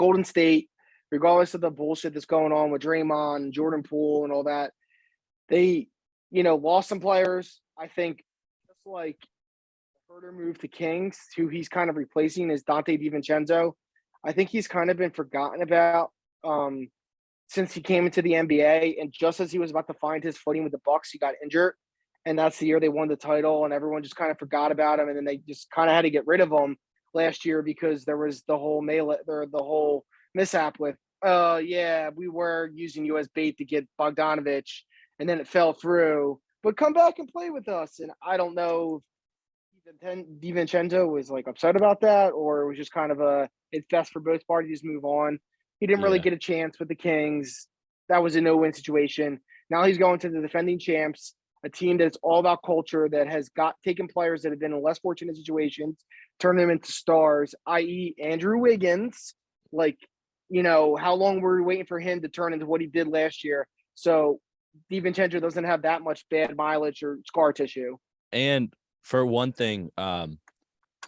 Golden State, regardless of the bullshit that's going on with Draymond, Jordan Poole, and all that, they, lost some players. I think just like Herter moved to Kings, who he's kind of replacing is Donte DiVincenzo. I think he's kind of been forgotten about since he came into the NBA. And just as he was about to find his footing with the Bucks, he got injured. And that's the year they won the title, and everyone just kind of forgot about him. And then they just kind of had to get rid of him last year because there was the whole mishap with, we were using you as bait to get Bogdanovich, and then it fell through. But come back and play with us. And I don't know if DiVincenzo was like upset about that, or it was just kind of it's best for both parties to move on. He didn't really get a chance with the Kings. That was a no-win situation. Now he's going to the defending champs, a team that's all about culture, that has taken players that have been in less fortunate situations, turned them into stars, i.e. Andrew Wiggins. How long were we waiting for him to turn into what he did last year? So DiVincenzo doesn't have that much bad mileage or scar tissue. And for one thing,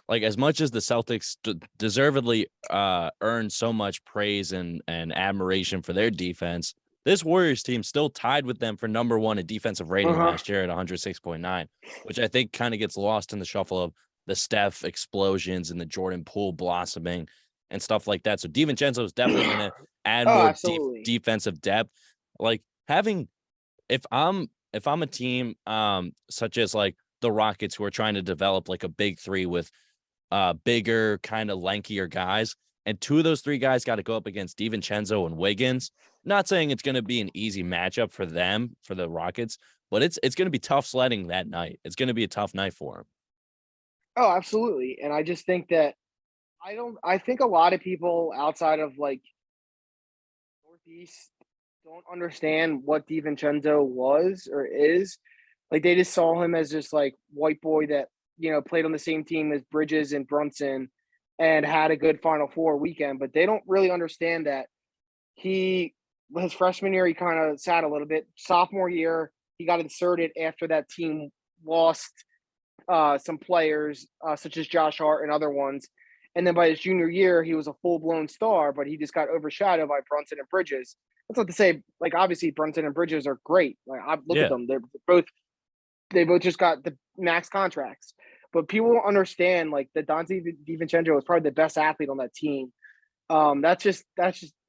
as much as the Celtics deservedly earned so much praise and admiration for their defense, this Warriors team still tied with them for number one in defensive rating last year at 106.9, which I think kind of gets lost in the shuffle of the Steph explosions and the Jordan Poole blossoming and stuff like that. So DiVincenzo is definitely going to add more defensive depth. If I'm a team such as like the Rockets, who are trying to develop like a big three with bigger, kind of lankier guys, and two of those three guys got to go up against DiVincenzo and Wiggins. Not saying it's going to be an easy matchup for them, for the Rockets, but it's going to be tough sledding that night. It's going to be a tough night for them. Oh, absolutely. And I just think that I think a lot of people outside of like Northeast don't understand what DiVincenzo was or is. Like, they just saw him as just like white boy that, played on the same team as Bridges and Brunson and had a good Final Four weekend, but they don't really understand that his freshman year, he kind of sat a little bit. Sophomore year, he got inserted after that team lost some players, such as Josh Hart and other ones. And then by his junior year, he was a full-blown star, but he just got overshadowed by Brunson and Bridges. That's not to say, like, obviously Brunson and Bridges are great. Like, I look at them; they both just got the max contracts. But people don't understand, like, that Donte DiVincenzo was probably the best athlete on that team. That's just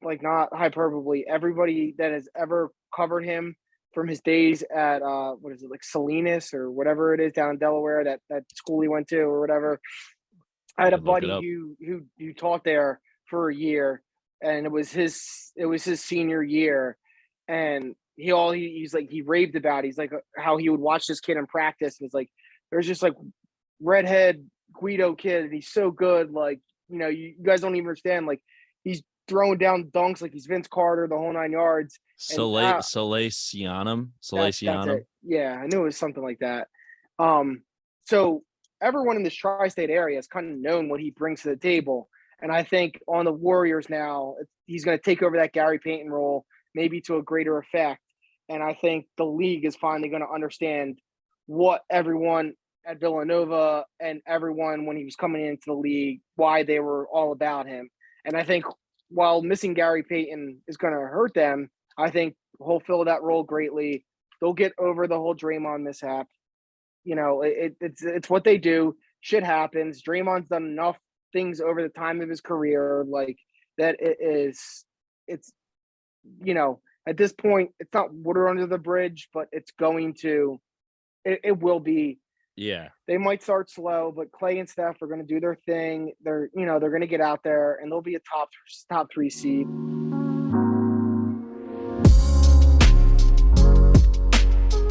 like not hyperbole. Everybody that has ever covered him from his days at like Salinas or whatever it is down in Delaware, that school he went to or whatever. I had a buddy who taught there for a year, and it was his senior year, and he's like, he raved about it. He's like, how he would watch this kid in practice, and it's like, there's just like redhead Guido kid, and he's so good. Like, you guys don't even understand. Like, he's throwing down dunks like he's Vince Carter, the whole 9 yards. Salacianum. That's it. Yeah, I knew it was something like that. So everyone in this tri-state area has kind of known what he brings to the table. And I think on the Warriors now, he's going to take over that Gary Payton role, maybe to a greater effect. And I think the league is finally going to understand what everyone at Villanova and everyone when he was coming into the league, why they were all about him. And I think while missing Gary Payton is going to hurt them, I think he'll fill that role greatly. They'll get over the whole Draymond mishap. It's what they do. Shit happens. Draymond's done enough things over the time of his career, like that. It's at this point, it's not water under the bridge, but it will be. Yeah, they might start slow, but Clay and Steph are going to do their thing. They're going to get out there, and they'll be a top 3 seed.